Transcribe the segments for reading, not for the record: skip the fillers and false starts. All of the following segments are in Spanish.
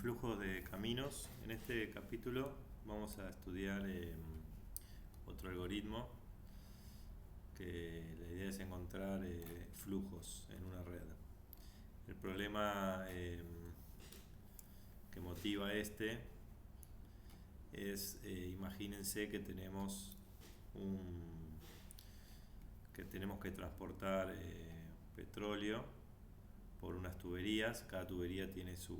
Flujos de caminos. En este capítulo vamos a estudiar otro algoritmo que la idea es encontrar flujos en una red. El problema que motiva es, imagínense que tenemos que transportar petróleo por unas tuberías. Cada tubería tiene su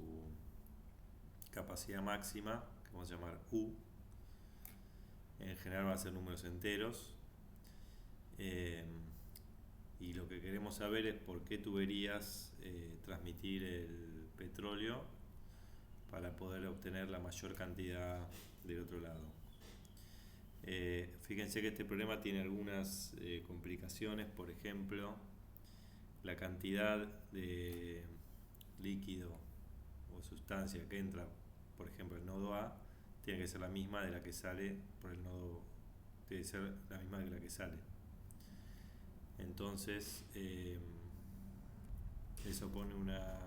capacidad máxima, que vamos a llamar U. En general van a ser números enteros. Y lo que queremos saber es por qué tuberías transmitir el petróleo para poder obtener la mayor cantidad del otro lado. Fíjense que este problema tiene algunas complicaciones. Por ejemplo, la cantidad de líquido o sustancia que entra, por ejemplo, el nodo A, tiene que ser la misma de la que sale por el nodo, debe ser la misma de la que sale. Entonces, eso pone una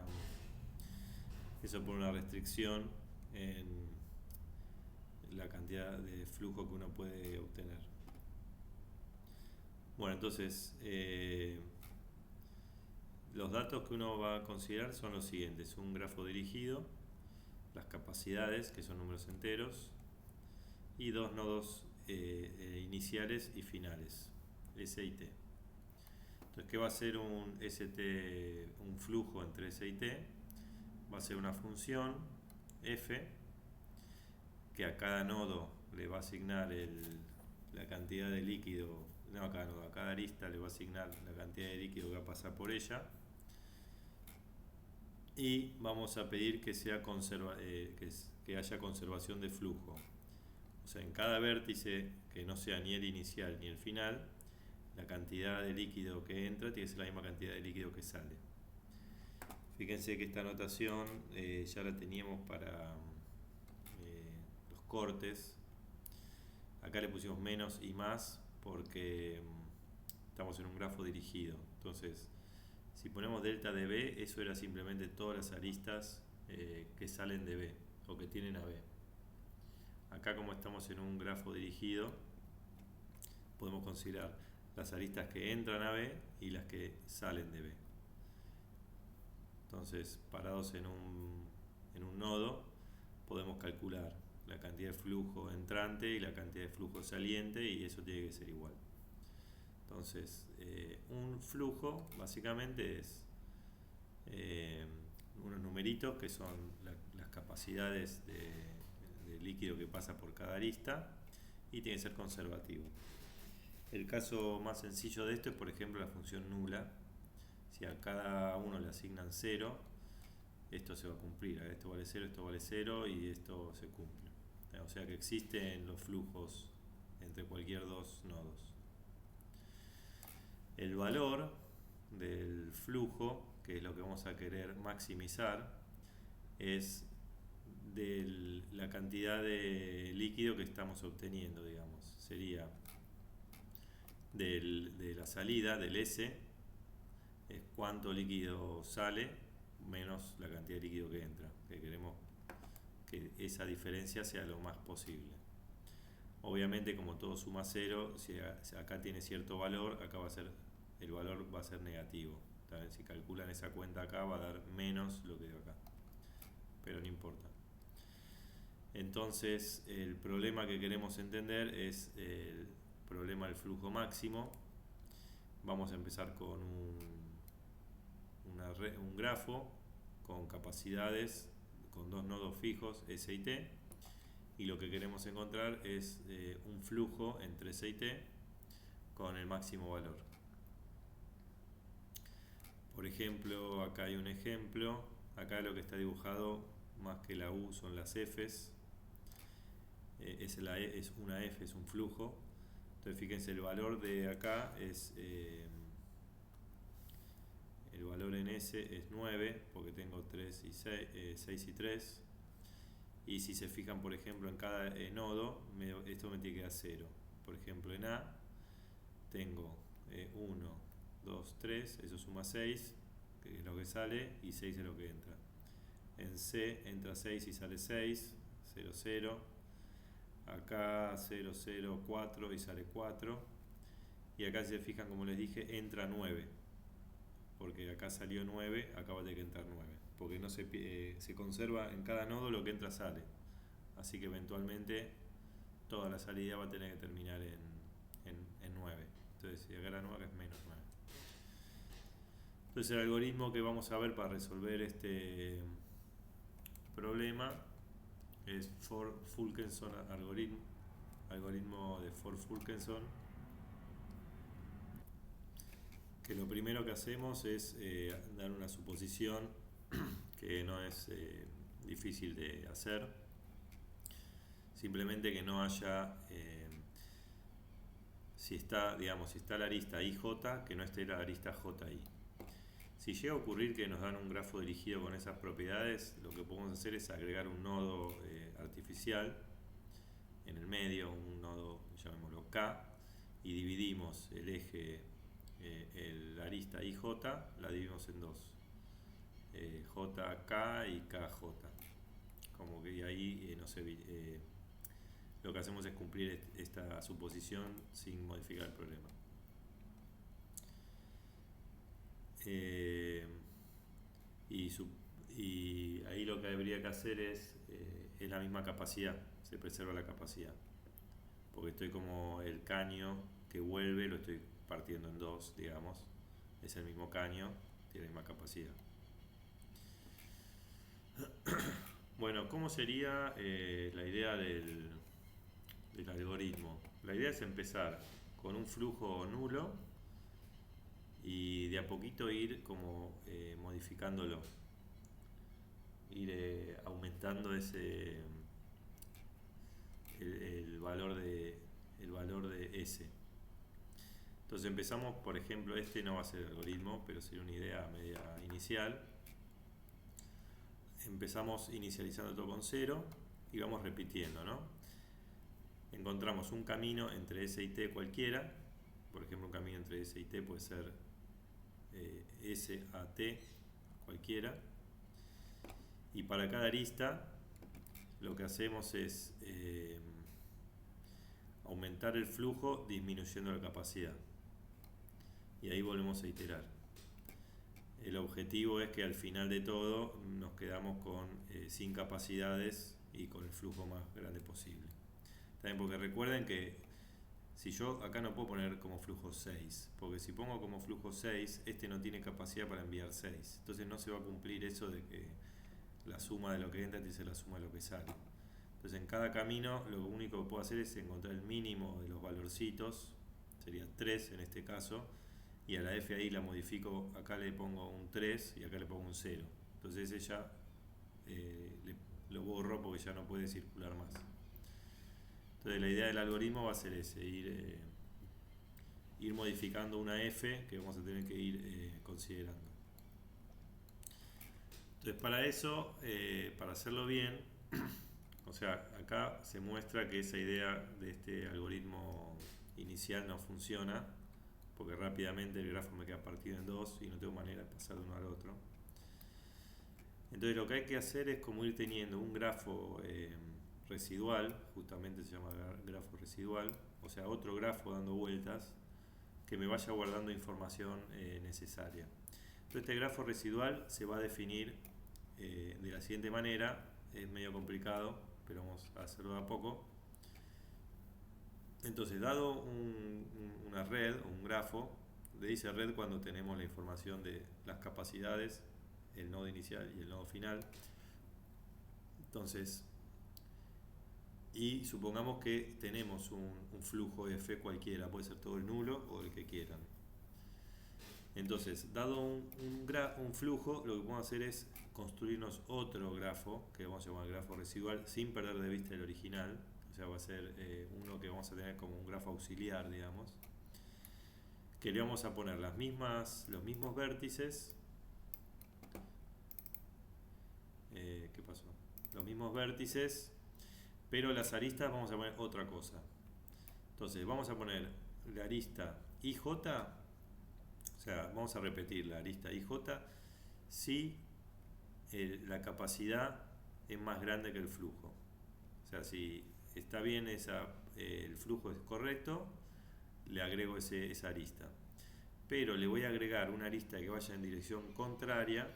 restricción en la cantidad de flujo que uno puede obtener. Bueno, entonces los datos que uno va a considerar son los siguientes: un grafo dirigido, las capacidades, que son números enteros, y dos nodos iniciales y finales, S y T. Entonces, ¿qué va a ser un flujo entre S y T? Va a ser una función f que a cada nodo le va a asignar la cantidad de líquido, no a cada nodo, a cada arista le va a asignar la cantidad de líquido que va a pasar por ella, y vamos a pedir que haya conservación de flujo. O sea, en cada vértice que no sea ni el inicial ni el final, la cantidad de líquido que entra tiene que ser la misma cantidad de líquido que sale. Fíjense que esta notación ya la teníamos para los cortes. Acá le pusimos menos y más porque estamos en un grafo dirigido. Entonces, si ponemos delta de B, eso era simplemente todas las aristas que salen de B o que tienen a B. Acá, como estamos en un grafo dirigido, podemos considerar las aristas que entran a B y las que salen de B. Entonces, parados en un nodo, podemos calcular la cantidad de flujo entrante y la cantidad de flujo saliente, y eso tiene que ser igual. Entonces, un flujo básicamente es unos numeritos que son las capacidades de líquido que pasa por cada arista, y tiene que ser conservativo. El caso más sencillo de esto es, por ejemplo, la función nula. Si a cada uno le asignan 0, esto se va a cumplir. Esto vale 0, esto vale 0 y esto se cumple. O sea que existen los flujos entre cualquier dos nodos. El valor del flujo, que es lo que vamos a querer maximizar, es de la cantidad de líquido que estamos obteniendo, digamos. Sería de la salida, del S, es cuánto líquido sale menos la cantidad de líquido que entra, que queremos que esa diferencia sea lo más posible. Obviamente, como todo suma 0, si acá tiene cierto valor, acá el valor va a ser negativo. Si calculan esa cuenta acá, va a dar menos lo que dio acá, pero no importa. Entonces, el problema que queremos entender es el problema del flujo máximo. Vamos a empezar con un grafo con capacidades, con dos nodos fijos, S y T, y lo que queremos encontrar es un flujo entre S y T con el máximo valor. Por ejemplo, acá hay un ejemplo. Acá lo que está dibujado, más que la U, son las Fs. Es una F, es un flujo. Entonces, fíjense, el valor de acá es el valor en S es 9, porque tengo 6 y 3. Y si se fijan, por ejemplo, en cada nodo, esto me tiene que dar 0. Por ejemplo, en A tengo 1, 2, 3, eso suma 6, que es lo que sale, y 6 es lo que entra. En en C entra 6 y sale 6, 0, 0. Acá 0, 0, 4 y sale 4. Y acá, si se fijan, como les dije, entra 9. Porque acá salió 9, acá va a tener que entrar 9. Porque no se conserva en cada nodo lo que entra sale. Así que eventualmente toda la salida va a tener que terminar en 9. Entonces, si acá era 9, es menos 9. Entonces, el algoritmo que vamos a ver para resolver este problema es Ford-Fulkerson algoritmo de Ford-Fulkerson, que lo primero que hacemos es dar una suposición que no es difícil de hacer, simplemente que no haya, si está la arista IJ, que no esté la arista JI. Si llega a ocurrir que nos dan un grafo dirigido con esas propiedades, lo que podemos hacer es agregar un nodo artificial en el medio, un nodo, llamémoslo K, y dividimos el eje, la arista IJ, la dividimos en dos, JK y KJ. Como que ahí lo que hacemos es cumplir esta suposición sin modificar el problema. Y ahí lo que habría que hacer es la misma capacidad, se preserva la capacidad, porque estoy como el caño que vuelve, lo estoy partiendo en dos, digamos, es el mismo caño, tiene la misma capacidad. Bueno, ¿cómo sería la idea del algoritmo? La idea es empezar con un flujo nulo y de a poquito ir como modificándolo, ir aumentando el valor de S. Entonces empezamos, por ejemplo, este no va a ser el algoritmo, pero sería una idea media inicial. Empezamos inicializando todo con 0 y vamos repitiendo, ¿no? Encontramos un camino entre S y T cualquiera. Por ejemplo, un camino entre S y T puede ser S a T cualquiera. Y para cada arista lo que hacemos es aumentar el flujo disminuyendo la capacidad. Y ahí volvemos a iterar. El objetivo es que al final de todo nos quedamos sin capacidades y con el flujo más grande posible. También porque recuerden que si yo acá no puedo poner como flujo 6, porque si pongo como flujo 6, este no tiene capacidad para enviar 6. Entonces no se va a cumplir eso de que la suma de lo que entra dice la suma de lo que sale. Entonces en cada camino lo único que puedo hacer es encontrar el mínimo de los valorcitos, sería 3 en este caso, y a la f ahí la modifico, acá le pongo un 3 y acá le pongo un 0. Entonces ese ya lo borro porque ya no puede circular más. Entonces la idea del algoritmo va a ser ese, ir modificando una f que vamos a tener que ir considerando. Entonces para eso, para hacerlo bien, o sea, acá se muestra que esa idea de este algoritmo inicial no funciona, porque rápidamente el grafo me queda partido en dos y no tengo manera de pasar de uno al otro. Entonces lo que hay que hacer es como ir teniendo un grafo residual, justamente se llama grafo residual, o sea, otro grafo dando vueltas que me vaya guardando información necesaria. Entonces este grafo residual se va a definir de la siguiente manera, es medio complicado, pero vamos a hacerlo de a poco. Entonces, dado una red o un grafo, le dice red cuando tenemos la información de las capacidades, el nodo inicial y el nodo final. Entonces, y supongamos que tenemos un flujo F cualquiera, puede ser todo el nulo o el que quieran. Entonces, dado un flujo, lo que podemos hacer es construirnos otro grafo, que vamos a llamar grafo residual, sin perder de vista el original. O sea, va a ser uno que vamos a tener como un grafo auxiliar, digamos, que le vamos a poner los mismos vértices. ¿Qué pasó? Los mismos vértices, pero las aristas vamos a poner otra cosa. Entonces vamos a poner la arista IJ, o sea, vamos a repetir la arista IJ si la capacidad es más grande que el flujo. O sea, si está bien el flujo es correcto, le agrego esa arista. Pero le voy a agregar una arista que vaya en dirección contraria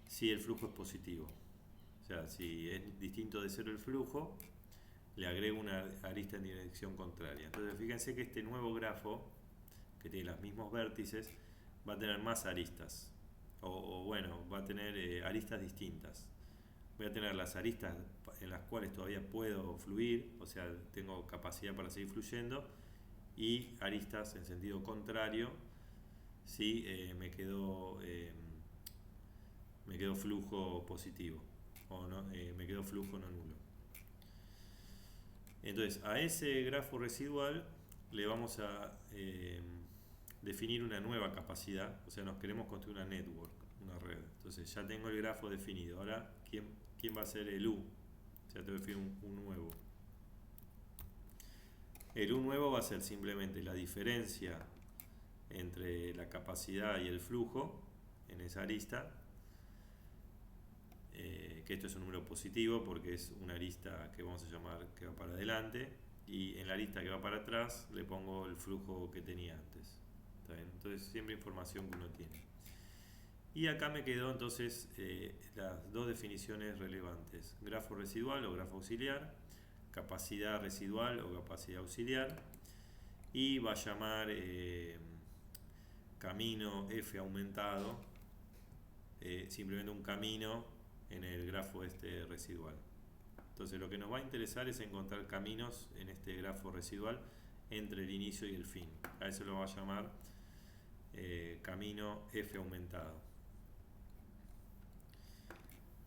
si el flujo es positivo. O sea, si es distinto de cero el flujo, le agrego una arista en dirección contraria. Entonces fíjense que este nuevo grafo, que tiene los mismos vértices, va a tener más aristas. O bueno, va a tener aristas distintas. Voy a tener las aristas en las cuales todavía puedo fluir, o sea, tengo capacidad para seguir fluyendo, y aristas en sentido contrario si me quedó flujo positivo, o no, me quedó flujo no nulo. Entonces a ese grafo residual le vamos a definir una nueva capacidad, o sea, nos queremos construir una network, una red. Entonces ya tengo el grafo definido. Ahora, ¿quién va a ser el U? O sea, tengo que definir un nuevo. El U nuevo va a ser simplemente la diferencia entre la capacidad y el flujo en esa arista, que esto es un número positivo porque es una arista que vamos a llamar que va para adelante, y en la arista que va para atrás le pongo el flujo que tenía antes. ¿Está bien? Entonces siempre información que uno tiene. Y acá me quedó entonces las dos definiciones relevantes: grafo residual o grafo auxiliar, capacidad residual o capacidad auxiliar, y va a llamar camino F aumentado, simplemente un camino en el grafo este residual. Entonces lo que nos va a interesar es encontrar caminos en este grafo residual entre el inicio y el fin. A eso lo va a llamar camino F aumentado.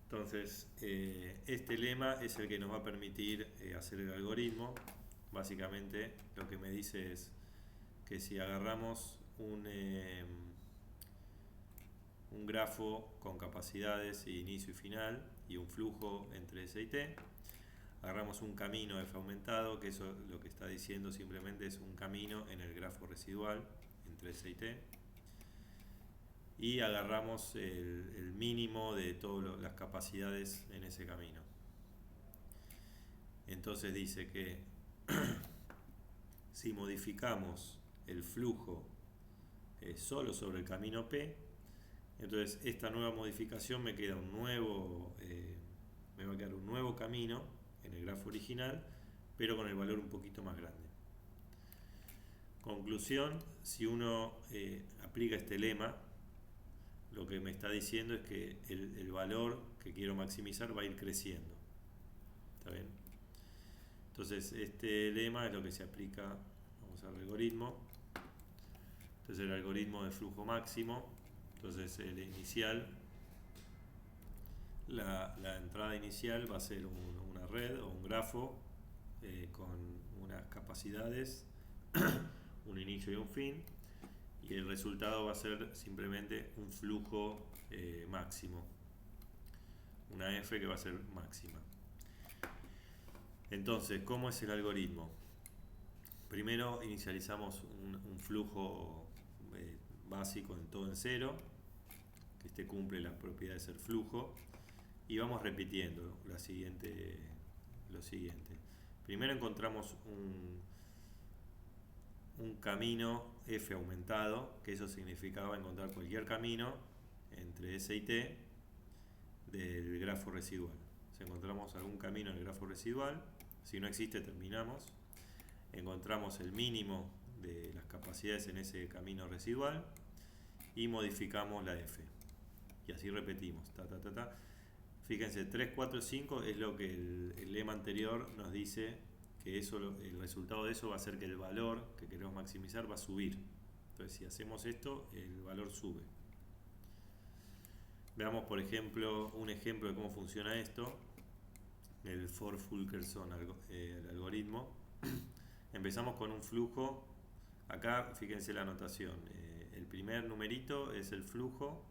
Entonces este lema es el que nos va a permitir hacer el algoritmo. Básicamente lo que me dice es que si agarramos un grafo con capacidades inicio y final y un flujo entre S y T, agarramos un camino F aumentado, que eso lo que está diciendo simplemente es un camino en el grafo residual entre S y T, y agarramos el mínimo de todas las capacidades en ese camino. Entonces dice que si modificamos el flujo solo sobre el camino P, entonces esta nueva modificación me va a quedar un nuevo camino en el grafo original, pero con el valor un poquito más grande. Conclusión: si uno aplica este lema, lo que me está diciendo es que el valor que quiero maximizar va a ir creciendo. ¿Está bien? Entonces este lema es lo que se aplica, vamos al algoritmo. Entonces el algoritmo de flujo máximo, entonces el inicial, la entrada inicial va a ser una red o un grafo con unas capacidades, un inicio y un fin, y el resultado va a ser simplemente un flujo máximo, una F que va a ser máxima. Entonces, ¿cómo es el algoritmo? Primero inicializamos un flujo básico en todo en cero, que este cumple las propiedades del flujo, y vamos repitiendo lo siguiente. Primero encontramos un camino F aumentado, que eso significaba encontrar cualquier camino entre S y T del grafo residual. Si encontramos algún camino en el grafo residual, si no existe terminamos. Encontramos el mínimo de las capacidades en ese camino residual y modificamos la F. Y así repetimos. Fíjense, 3, 4, 5 es lo que el lema anterior nos dice, que el resultado de eso va a ser que el valor que queremos maximizar va a subir. Entonces si hacemos esto, el valor sube. Veamos por ejemplo un ejemplo de cómo funciona esto. El Ford-Fulkerson el algoritmo. Empezamos con un flujo. Acá fíjense la anotación, el primer numerito es el flujo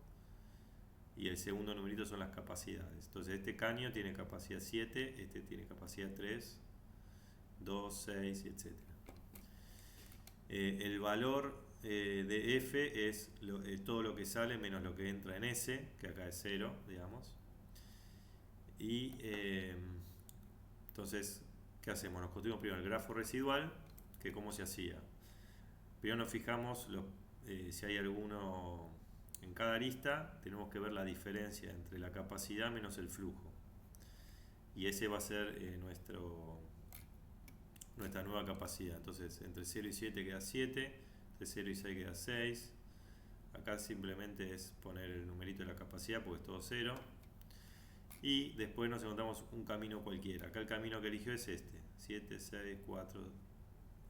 y el segundo numerito son las capacidades. Entonces este caño tiene capacidad 7, este tiene capacidad 3, 2, 6, etc. El valor de F es todo lo que sale menos lo que entra en S, que acá es 0, digamos. Y entonces, ¿qué hacemos? Nos construimos primero el grafo residual, que cómo se hacía. Primero nos fijamos si hay alguno en cada arista, tenemos que ver la diferencia entre la capacidad menos el flujo. Y ese va a ser nuestra nueva capacidad. Entonces, entre 0 y 7 queda 7, entre 0 y 6 queda 6. Acá simplemente es poner el numerito de la capacidad porque es todo 0. Y después nos encontramos un camino cualquiera. Acá el camino que eligió es este: 7, 6, 4,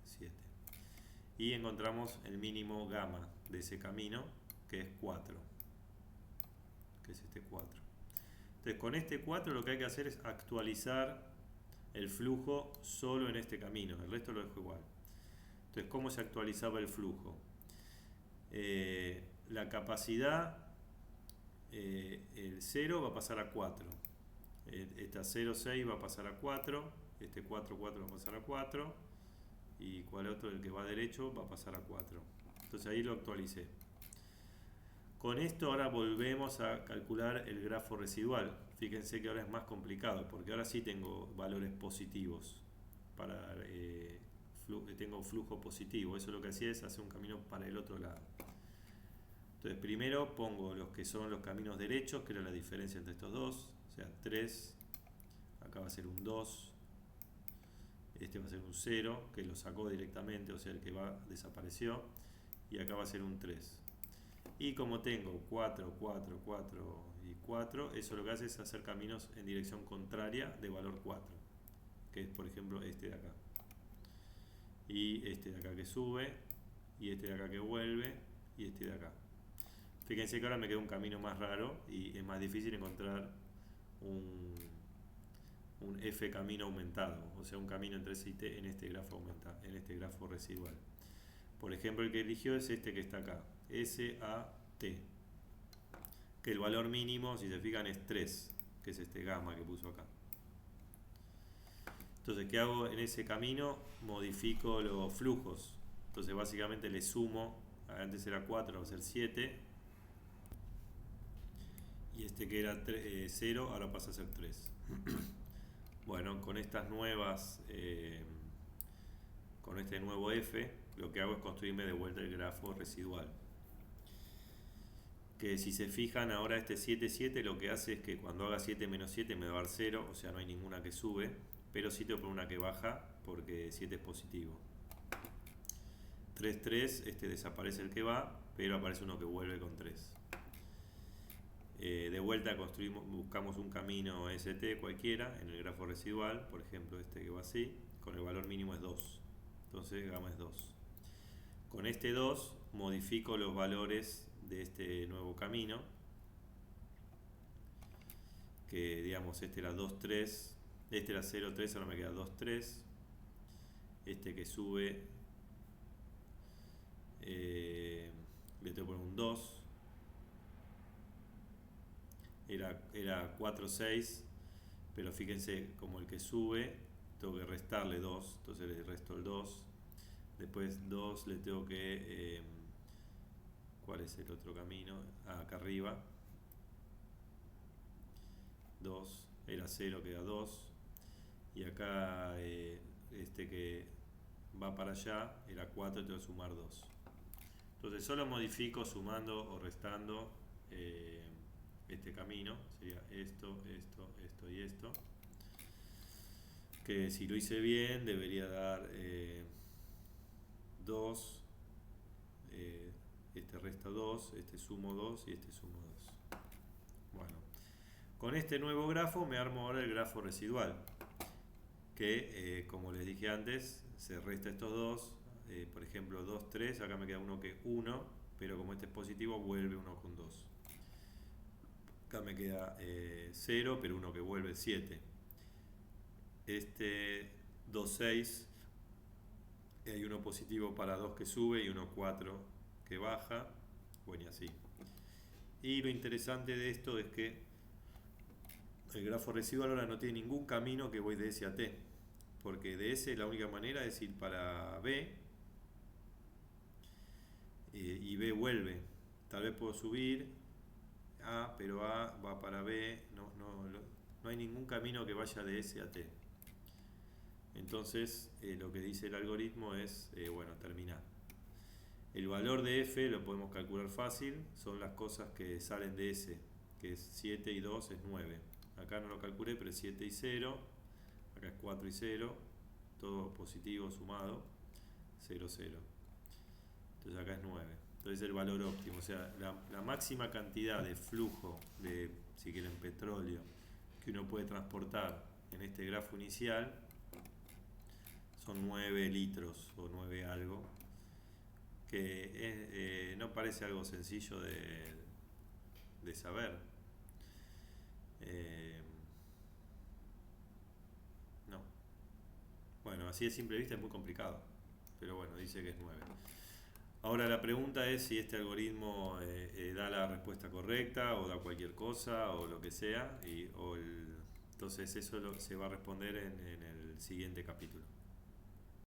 7. Y encontramos el mínimo gamma de ese camino, que es 4. Que es este 4. Entonces, con este 4 lo que hay que hacer es actualizar el flujo solo en este camino. El resto lo dejo igual. Entonces, ¿cómo se actualizaba el flujo? La capacidad, el 0 va a pasar a 4. Esta 0, 6 va a pasar a 4. Este 4, 4 va a pasar a 4. Y cuál otro, el que va derecho, va a pasar a 4. Entonces ahí lo actualicé. Con esto ahora volvemos a calcular el grafo residual. Fíjense que ahora es más complicado, porque ahora sí tengo valores positivos. Tengo flujo positivo. Eso lo que hacía es hacer un camino para el otro lado. Entonces primero pongo los que son los caminos derechos, que era la diferencia entre estos dos. O sea, 3. Acá va a ser un 2. Este va a ser un 0, que lo sacó directamente, o sea, el que va desapareció. Y acá va a ser un 3. Y como tengo 4, 4, 4 y 4, eso lo que hace es hacer caminos en dirección contraria de valor 4. Que es, por ejemplo, este de acá. Y este de acá que sube, y este de acá que vuelve, y este de acá. Fíjense que ahora me queda un camino más raro y es más difícil encontrar un F camino aumentado, o sea, un camino entre S y T en este grafo en este grafo residual. Por ejemplo, el que eligió es este que está acá, S A T, que el valor mínimo, si se fijan, es 3, que es este gamma que puso acá. Entonces, ¿qué hago en ese camino? Modifico los flujos. Entonces, básicamente le sumo, antes era 4, va a ser 7, y este que era 0, ahora pasa a ser 3. Bueno, con estas nuevas, con este nuevo F, lo que hago es construirme de vuelta el grafo residual. Que si se fijan, ahora este 7, 7 lo que hace es que cuando haga 7 menos 7 me va a dar 0, o sea, no hay ninguna que sube, pero sí tengo que poner una que baja porque 7 es positivo. 3, 3, este desaparece el que va, pero aparece uno que vuelve con 3. De vuelta buscamos un camino ST cualquiera en el grafo residual, por ejemplo este que va así, con el valor mínimo es 2. Entonces gamma es 2. Con este 2 modifico los valores de este nuevo camino, que digamos este era 2, 3, este era 0, 3, ahora me queda 2, 3. Este que sube, le tengo que poner un 2. Era 4, 6, pero fíjense, como el que sube, tengo que restarle 2, entonces le resto el 2. Después 2 le tengo que... ¿cuál es el otro camino? Acá arriba. 2, era 0, queda 2. Y acá este que va para allá, era 4, tengo que sumar 2. Entonces solo modifico sumando o restando este camino, sería esto, esto, esto y esto, que si lo hice bien debería dar 2, este resta 2, este sumo 2 y este sumo 2. Bueno, con este nuevo grafo me armo ahora el grafo residual, que como les dije antes, se resta estos dos, por ejemplo 2, 3, acá me queda uno que 1, pero como este es positivo vuelve uno con 2. Acá me queda 0, pero uno que vuelve 7. Este 2, 6, hay uno positivo para 2 que sube y uno 4 que baja. Bueno, y así. Y lo interesante de esto es que el grafo residual ahora no tiene ningún camino que voy de S a T, porque de S la única manera es ir para B y B vuelve. Tal vez puedo subir A, pero A va para B, no hay ningún camino que vaya de S a T. Entonces lo que dice el algoritmo es, bueno, terminar. El valor de F lo podemos calcular fácil, son las cosas que salen de S, que es 7 y 2 es 9. Acá no lo calculé, pero es 7 y 0, acá es 4 y 0, todo positivo sumado, 0, 0. Entonces acá es 9. Entonces el valor óptimo, o sea, la máxima cantidad de flujo de, si quieren, petróleo que uno puede transportar en este grafo inicial son 9 litros o 9 algo, que no parece algo sencillo de saber. No. Bueno, así de simple vista es muy complicado, pero bueno, dice que es 9. Ahora la pregunta es si este algoritmo da la respuesta correcta o da cualquier cosa o lo que sea, entonces eso se va a responder en el siguiente capítulo.